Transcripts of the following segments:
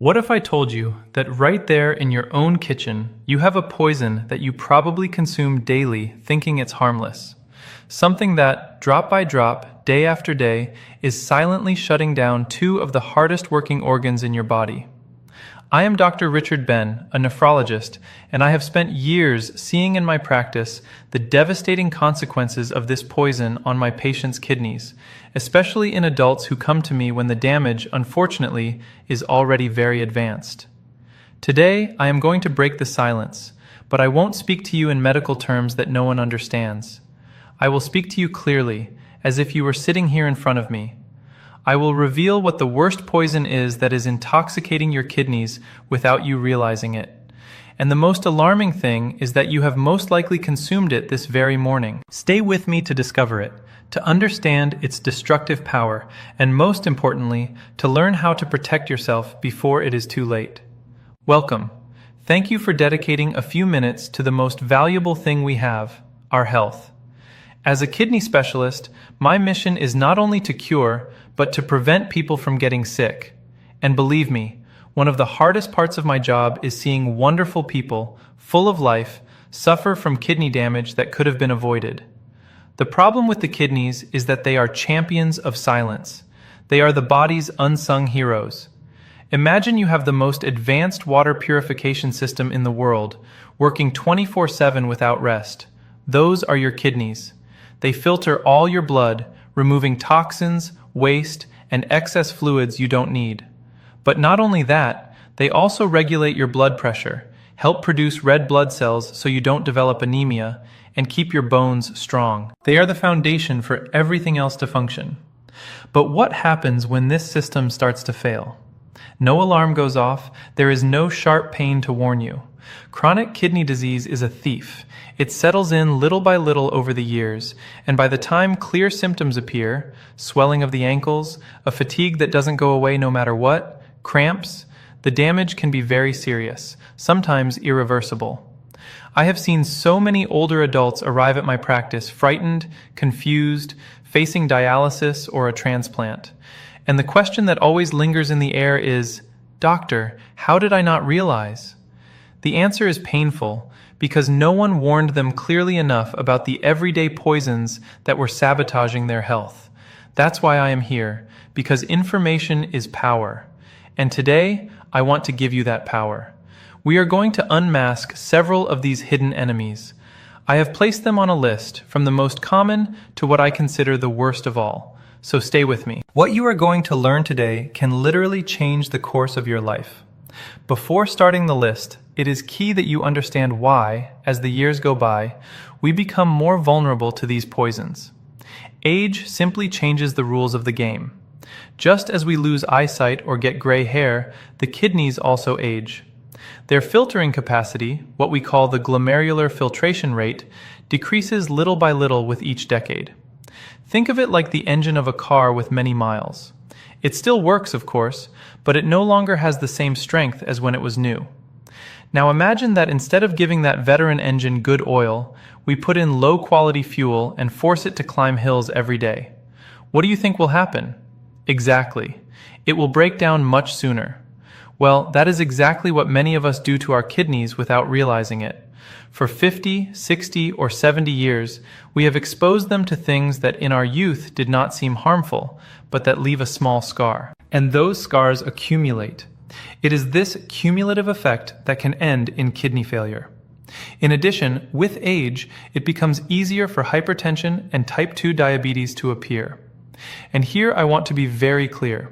What if I told you that right there in your own kitchen, you have a poison that you probably consume daily thinking it's harmless? Something that, drop by drop, day after day, is silently shutting down two of the hardest working organs in your body. I am Dr. Richard Ben, a nephrologist, and I have spent years seeing in my practice the devastating consequences of this poison on my patients' kidneys, especially in adults who come to me when the damage, unfortunately, is already very advanced. Today, I am going to break the silence, but I won't speak to you in medical terms that no one understands. I will speak to you clearly, as if you were sitting here in front of me. I will reveal what the worst poison is that is intoxicating your kidneys without you realizing it. And the most alarming thing is that you have most likely consumed it this very morning. Stay with me to discover it, to understand its destructive power, and most importantly, to learn how to protect yourself before it is too late. Welcome. Thank you for dedicating a few minutes to the most valuable thing we have, our health. As a kidney specialist, my mission is not only to cure, but to prevent people from getting sick. And believe me, one of the hardest parts of my job is seeing wonderful people, full of life, suffer from kidney damage that could have been avoided. The problem with the kidneys is that they are champions of silence. They are the body's unsung heroes. Imagine you have the most advanced water purification system in the world, working 24/7 without rest. Those are your kidneys. They filter all your blood, removing toxins, waste, and excess fluids you don't need. But not only that, they also regulate your blood pressure, help produce red blood cells so you don't develop anemia, and keep your bones strong. They are the foundation for everything else to function. But what happens when this system starts to fail? No alarm goes off, there is no sharp pain to warn you. Chronic kidney disease is a thief. It settles in little by little over the years, and by the time clear symptoms appear, swelling of the ankles, a fatigue that doesn't go away no matter what, cramps, the damage can be very serious, sometimes irreversible. I have seen so many older adults arrive at my practice frightened, confused, facing dialysis or a transplant. And the question that always lingers in the air is, "Doctor, how did I not realize?" The answer is painful, because no one warned them clearly enough about the everyday poisons that were sabotaging their health. That's why I am here, because information is power. And today, I want to give you that power. We are going to unmask several of these hidden enemies. I have placed them on a list, from the most common to what I consider the worst of all. So stay with me. What you are going to learn today can literally change the course of your life. Before starting the list, it is key that you understand why, as the years go by, we become more vulnerable to these poisons. Age simply changes the rules of the game. Just as we lose eyesight or get gray hair, the kidneys also age. Their filtering capacity, what we call the glomerular filtration rate, decreases little by little with each decade. Think of it like the engine of a car with many miles. It still works, of course, but it no longer has the same strength as when it was new. Now imagine that instead of giving that veteran engine good oil, we put in low-quality fuel and force it to climb hills every day. What do you think will happen? Exactly. It will break down much sooner. Well, that is exactly what many of us do to our kidneys without realizing it. For 50, 60, or 70 years, we have exposed them to things that in our youth did not seem harmful, but that leave a small scar. And those scars accumulate. It is this cumulative effect that can end in kidney failure. In addition, with age, it becomes easier for hypertension and type 2 diabetes to appear. And here I want to be very clear.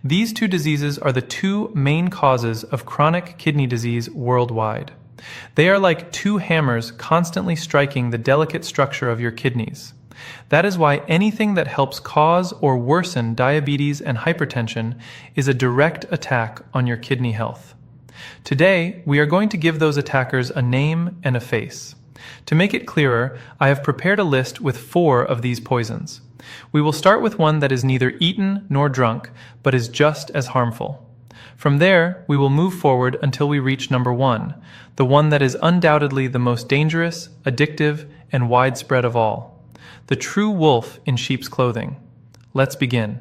These two diseases are the two main causes of chronic kidney disease worldwide. They are like two hammers constantly striking the delicate structure of your kidneys. That is why anything that helps cause or worsen diabetes and hypertension is a direct attack on your kidney health. Today, we are going to give those attackers a name and a face. To make it clearer, I have prepared a list with 4 of these poisons. We will start with one that is neither eaten nor drunk, but is just as harmful. From there, we will move forward until we reach number 1, the one that is undoubtedly the most dangerous, addictive, and widespread of all. The true wolf in sheep's clothing. Let's begin.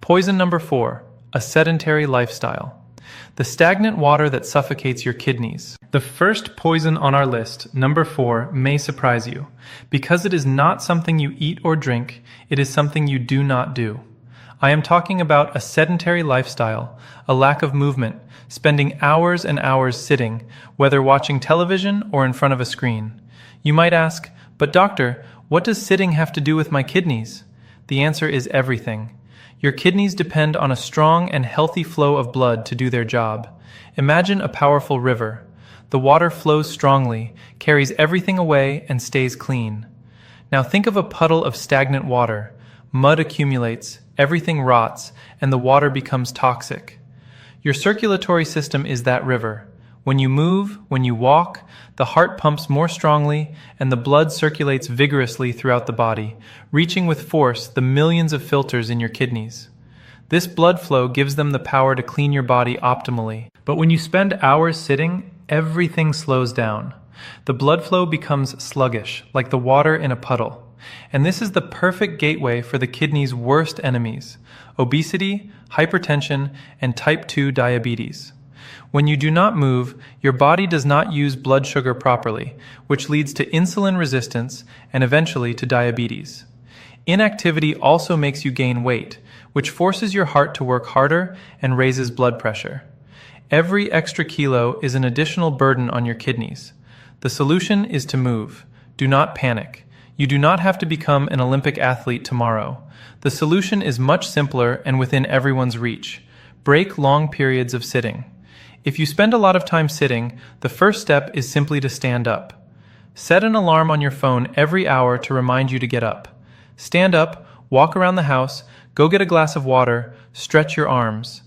Poison number 4, a sedentary lifestyle. The stagnant water that suffocates your kidneys. The first poison on our list, number 4, may surprise you. Because it is not something you eat or drink, it is something you do not do. I am talking about a sedentary lifestyle, a lack of movement, spending hours and hours sitting, whether watching television or in front of a screen. You might ask, but doctor, what does sitting have to do with my kidneys? The answer is everything. Your kidneys depend on a strong and healthy flow of blood to do their job. Imagine a powerful river. The water flows strongly, carries everything away, and stays clean. Now think of a puddle of stagnant water. Mud accumulates, everything rots, and the water becomes toxic. Your circulatory system is that river. When you move, when you walk, the heart pumps more strongly and the blood circulates vigorously throughout the body, reaching with force the millions of filters in your kidneys. This blood flow gives them the power to clean your body optimally. But when you spend hours sitting, everything slows down. The blood flow becomes sluggish, like the water in a puddle. And this is the perfect gateway for the kidney's worst enemies: obesity, hypertension, and type 2 diabetes. When you do not move, your body does not use blood sugar properly, which leads to insulin resistance and eventually to diabetes. Inactivity also makes you gain weight, which forces your heart to work harder and raises blood pressure. Every extra kilo is an additional burden on your kidneys. The solution is to move. Do not panic. You do not have to become an Olympic athlete tomorrow. The solution is much simpler and within everyone's reach. Break long periods of sitting. If you spend a lot of time sitting, the first step is simply to stand up. Set an alarm on your phone every hour to remind you to get up. Stand up, walk around the house, go get a glass of water, stretch your arms.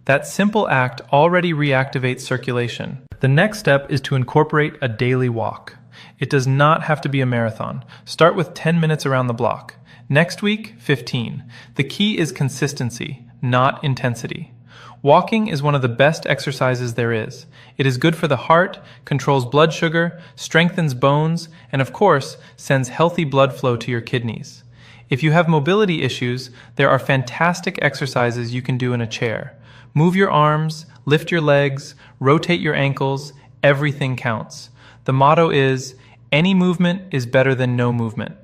That simple act already reactivates circulation. The next step is to incorporate a daily walk. It does not have to be a marathon. Start with 10 minutes around the block. Next week, 15. The key is consistency, not intensity. Walking is one of the best exercises there is. It is good for the heart, controls blood sugar, strengthens bones, and of course, sends healthy blood flow to your kidneys. If you have mobility issues, there are fantastic exercises you can do in a chair. Move your arms, lift your legs, rotate your ankles, everything counts. The motto is, any movement is better than no movement.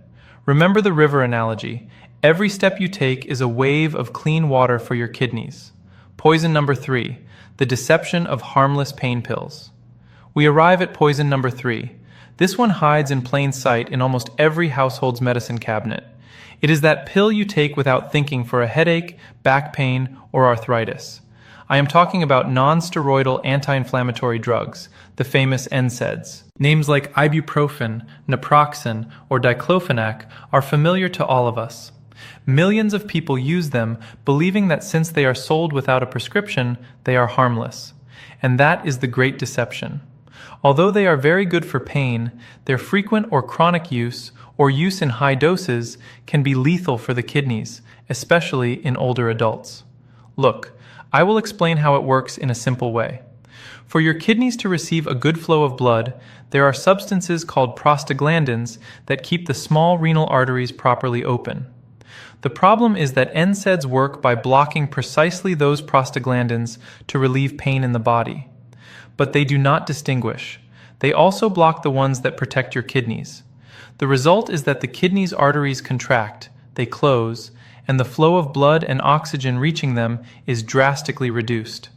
Remember the river analogy. Every step you take is a wave of clean water for your kidneys. Poison number 3, the deception of harmless pain pills. We arrive at poison number 3. This one hides in plain sight in almost every household's medicine cabinet. It is that pill you take without thinking for a headache, back pain, or arthritis. I am talking about non-steroidal anti-inflammatory drugs, the famous NSAIDs. Names like ibuprofen, naproxen, or diclofenac are familiar to all of us. Millions of people use them, believing that since they are sold without a prescription, they are harmless. And that is the great deception. Although they are very good for pain, their frequent or chronic use, or use in high doses, can be lethal for the kidneys, especially in older adults. Look, I will explain how it works in a simple way. For your kidneys to receive a good flow of blood, there are substances called prostaglandins that keep the small renal arteries properly open. The problem is that NSAIDs work by blocking precisely those prostaglandins to relieve pain in the body. But they do not distinguish. They also block the ones that protect your kidneys. The result is that the kidneys' arteries contract, they close, and the flow of blood and oxygen reaching them is drastically reduced.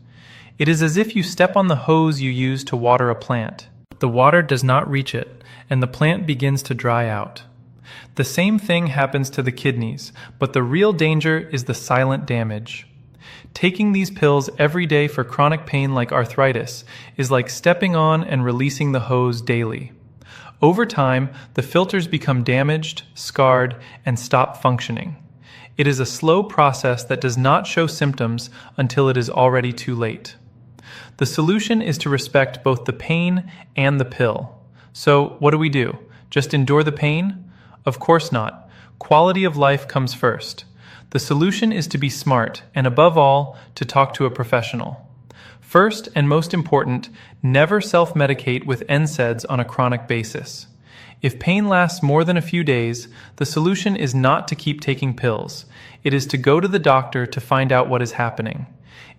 It is as if you step on the hose you use to water a plant. The water does not reach it, and the plant begins to dry out. The same thing happens to the kidneys, but the real danger is the silent damage. Taking these pills every day for chronic pain like arthritis is like stepping on and releasing the hose daily. Over time, the filters become damaged, scarred, and stop functioning. It is a slow process that does not show symptoms until it is already too late. The solution is to respect both the pain and the pill. So, what do? Just endure the pain? Of course not. Quality of life comes first. The solution is to be smart, and above all, to talk to a professional. First, and most important, never self-medicate with NSAIDs on a chronic basis. If pain lasts more than a few days, the solution is not to keep taking pills. It is to go to the doctor to find out what is happening.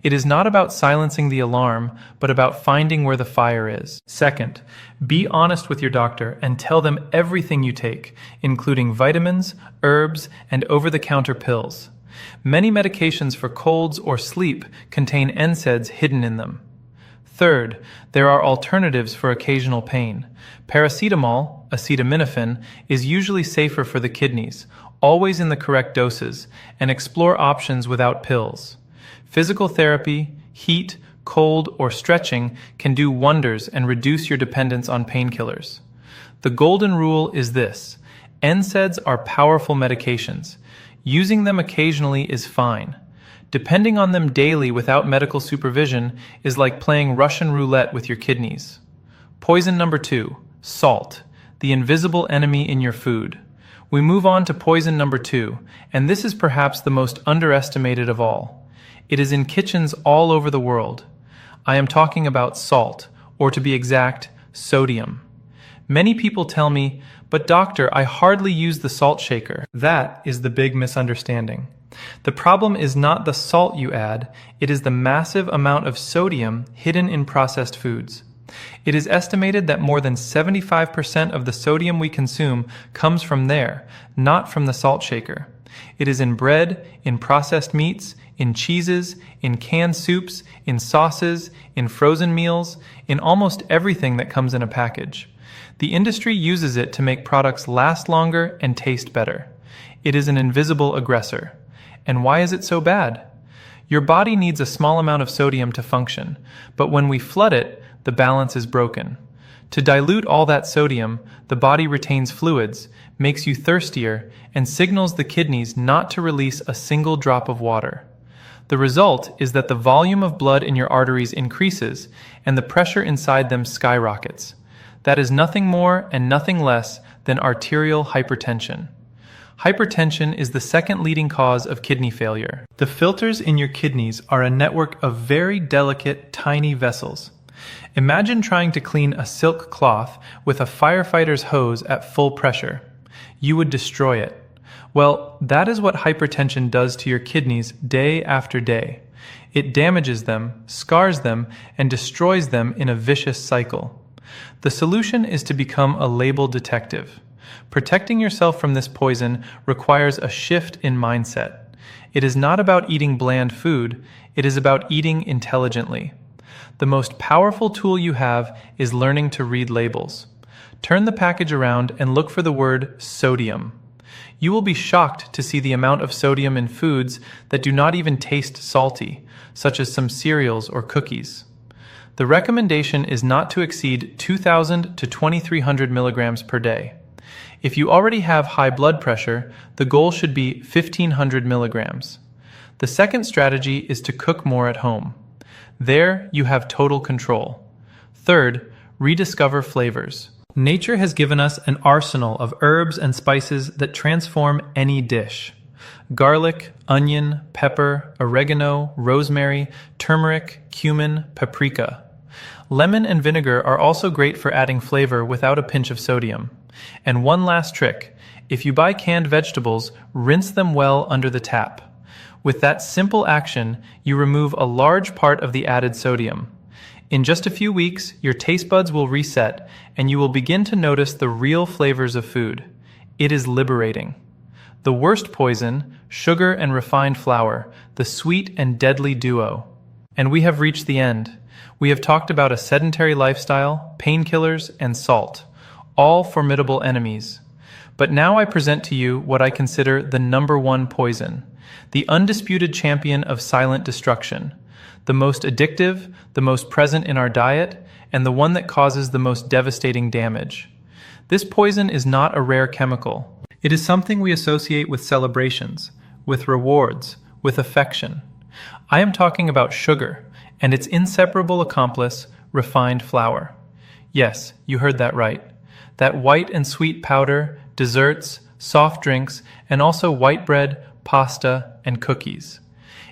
It is not about silencing the alarm, but about finding where the fire is. Second, be honest with your doctor and tell them everything you take, including vitamins, herbs, and over-the-counter pills. Many medications for colds or sleep contain NSAIDs hidden in them. Third, there are alternatives for occasional pain. Paracetamol, acetaminophen, is usually safer for the kidneys, always in the correct doses, and explore options without pills. Physical therapy, heat, cold, or stretching can do wonders and reduce your dependence on painkillers. The golden rule is this: NSAIDs are powerful medications. Using them occasionally is fine. Depending on them daily without medical supervision is like playing Russian roulette with your kidneys. Poison number 2, salt, the invisible enemy in your food. We move on to poison number 2, and this is perhaps the most underestimated of all. It is in kitchens all over the world. I am talking about salt, or to be exact, sodium. Many people tell me, "But doctor, I hardly use the salt shaker." That is the big misunderstanding. The problem is not the salt you add, it is the massive amount of sodium hidden in processed foods. It is estimated that more than 75% of the sodium we consume comes from there, not from the salt shaker. It is in bread, in processed meats, in cheeses, in canned soups, in sauces, in frozen meals, in almost everything that comes in a package. The industry uses it to make products last longer and taste better. It is an invisible aggressor. And why is it so bad? Your body needs a small amount of sodium to function, but when we flood it, the balance is broken. To dilute all that sodium, the body retains fluids, makes you thirstier, and signals the kidneys not to release a single drop of water. The result is that the volume of blood in your arteries increases, and the pressure inside them skyrockets. That is nothing more and nothing less than arterial hypertension. Hypertension is the second leading cause of kidney failure. The filters in your kidneys are a network of very delicate, tiny vessels. Imagine trying to clean a silk cloth with a firefighter's hose at full pressure. You would destroy it. Well, that is what hypertension does to your kidneys day after day. It damages them, scars them, and destroys them in a vicious cycle. The solution is to become a label detective. Protecting yourself from this poison requires a shift in mindset. It is not about eating bland food, it is about eating intelligently. The most powerful tool you have is learning to read labels. Turn the package around and look for the word sodium. You will be shocked to see the amount of sodium in foods that do not even taste salty, such as some cereals or cookies. The recommendation is not to exceed 2,000 to 2,300 milligrams per day. If you already have high blood pressure, the goal should be 1,500 milligrams. The second strategy is to cook more at home. There, you have total control. Third, rediscover flavors. Nature has given us an arsenal of herbs and spices that transform any dish. Garlic, onion, pepper, oregano, rosemary, turmeric, cumin, paprika. Lemon and vinegar are also great for adding flavor without a pinch of sodium. And one last trick, if you buy canned vegetables, rinse them well under the tap. With that simple action, you remove a large part of the added sodium. In just a few weeks, your taste buds will reset, and you will begin to notice the real flavors of food. It is liberating. The worst poison, sugar and refined flour, the sweet and deadly duo. And we have reached the end. We have talked about a sedentary lifestyle, painkillers, and salt. All formidable enemies. But now I present to you what I consider the number one poison, the undisputed champion of silent destruction, the most addictive, the most present in our diet, and the one that causes the most devastating damage. This poison is not a rare chemical. It is something we associate with celebrations, with rewards, with affection. I am talking about sugar, and its inseparable accomplice, refined flour. Yes, you heard that right. That white and sweet powder, desserts, soft drinks, and also white bread, pasta, and cookies.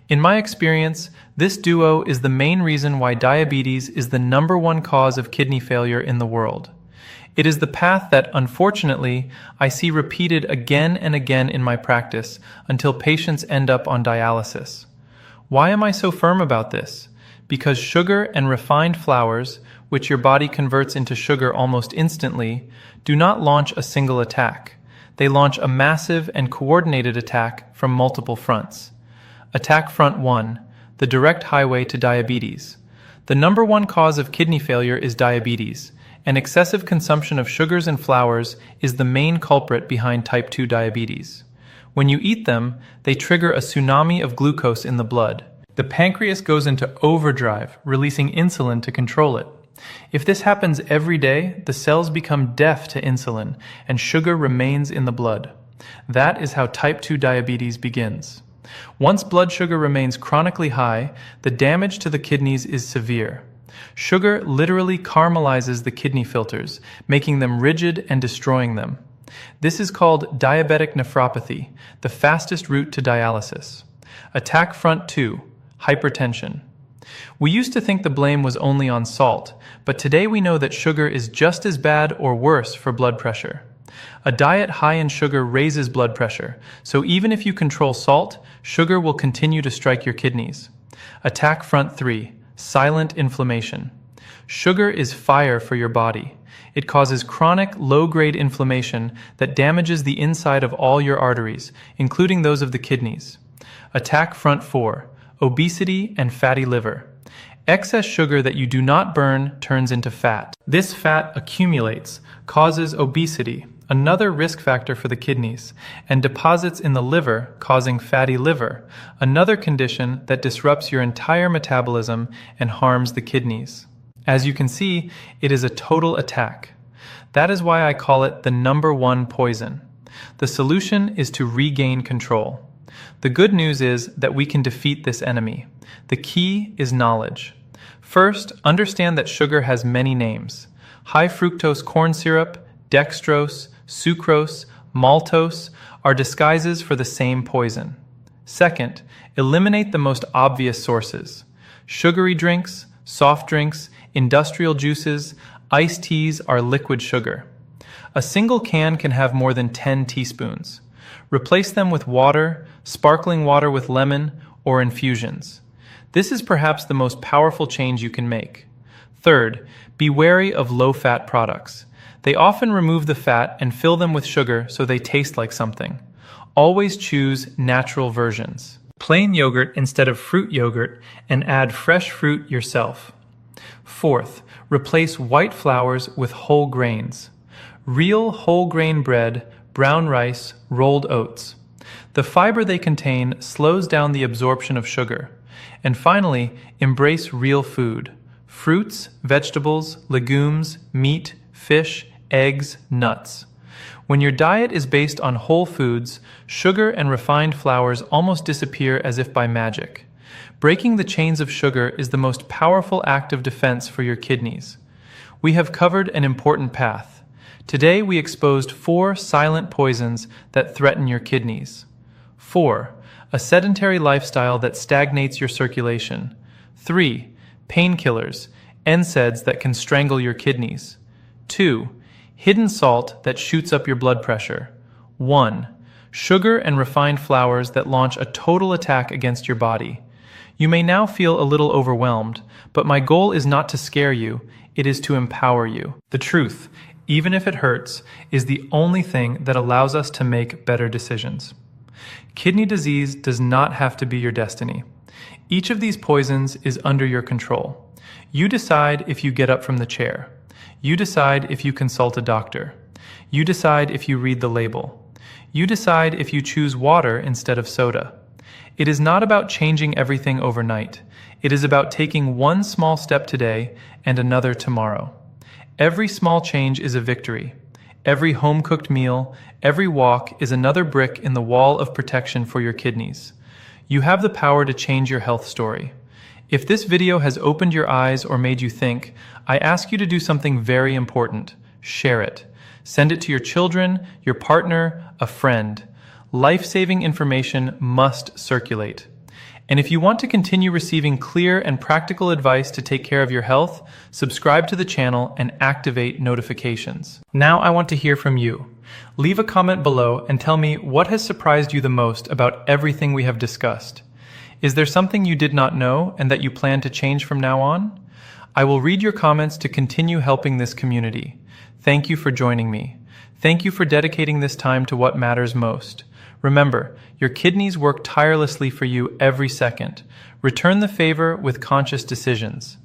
In my experience, this duo is the main reason why diabetes is the number one cause of kidney failure in the world. It is the path that, unfortunately, I see repeated again and again in my practice until patients end up on dialysis. Why am I so firm about this? Because sugar and refined flours, which your body converts into sugar almost instantly, do not launch a single attack. They launch a massive and coordinated attack from multiple fronts. Attack Front 1, the direct highway to diabetes. The number one cause of kidney failure is diabetes, and excessive consumption of sugars and flours is the main culprit behind type 2 diabetes. When you eat them, they trigger a tsunami of glucose in the blood. The pancreas goes into overdrive, releasing insulin to control it. If this happens every day, the cells become deaf to insulin, and sugar remains in the blood. That is how type 2 diabetes begins. Once blood sugar remains chronically high, the damage to the kidneys is severe. Sugar literally caramelizes the kidney filters, making them rigid and destroying them. This is called diabetic nephropathy, the fastest route to dialysis. Attack Front 2, hypertension. We used to think the blame was only on salt, but today we know that sugar is just as bad or worse for blood pressure. A diet high in sugar raises blood pressure, so even if you control salt, sugar will continue to strike your kidneys. Attack Front 3, silent inflammation. Sugar is fire for your body. It causes chronic, low-grade inflammation that damages the inside of all your arteries, including those of the kidneys. Attack Front 4, obesity and fatty liver. Excess sugar that you do not burn turns into fat. This fat accumulates, causes obesity, another risk factor for the kidneys, and deposits in the liver, causing fatty liver, another condition that disrupts your entire metabolism and harms the kidneys. As you can see, it is a total attack. That is why I call it the number one poison. The solution is to regain control. The good news is that we can defeat this enemy. The key is knowledge. First, understand that sugar has many names. High fructose corn syrup, dextrose, sucrose, maltose are disguises for the same poison. Second, eliminate the most obvious sources. Sugary drinks, soft drinks, industrial juices, iced teas are liquid sugar. A single can have more than 10 teaspoons. Replace them with water, sparkling water with lemon, or infusions. This is perhaps the most powerful change you can make. Third, be wary of low-fat products. They often remove the fat and fill them with sugar so they taste like something. Always choose natural versions. Plain yogurt instead of fruit yogurt, and add fresh fruit yourself. Fourth, replace white flours with whole grains. Real whole grain bread, brown rice, rolled oats. The fiber they contain slows down the absorption of sugar. And finally, embrace real food. Fruits, vegetables, legumes, meat, fish, eggs, nuts. When your diet is based on whole foods, sugar and refined flours almost disappear as if by magic. Breaking the chains of sugar is the most powerful act of defense for your kidneys. We have covered an important path. Today we exposed 4 silent poisons that threaten your kidneys. 4. A sedentary lifestyle that stagnates your circulation. 3. Painkillers, NSAIDs that can strangle your kidneys. 2. Hidden salt that shoots up your blood pressure. 1. Sugar and refined flours that launch a total attack against your body. You may now feel a little overwhelmed, but my goal is not to scare you, it is to empower you. The truth, even if it hurts, is the only thing that allows us to make better decisions. Kidney disease does not have to be your destiny. Each of these poisons is under your control. You decide if you get up from the chair. You decide if you consult a doctor. You decide if you read the label. You decide if you choose water instead of soda. It is not about changing everything overnight. It is about taking one small step today and another tomorrow. Every small change is a victory. Every home-cooked meal, every walk is another brick in the wall of protection for your kidneys. You have the power to change your health story. If this video has opened your eyes or made you think, I ask you to do something very important. Share it. Send it to your children, your partner, a friend. Life-saving information must circulate. And if you want to continue receiving clear and practical advice to take care of your health, subscribe to the channel and activate notifications. Now I want to hear from you. Leave a comment below and tell me what has surprised you the most about everything we have discussed. Is there something you did not know and that you plan to change from now on? I will read your comments to continue helping this community. Thank you for joining me. Thank you for dedicating this time to what matters most. Remember, your kidneys work tirelessly for you every second. Return the favor with conscious decisions.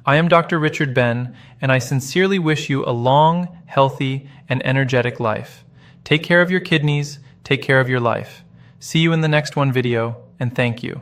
I am Dr. Richard Ben, and I sincerely wish you a long, healthy, and energetic life. Take care of your kidneys, take care of your life. See you in the next video, and thank you.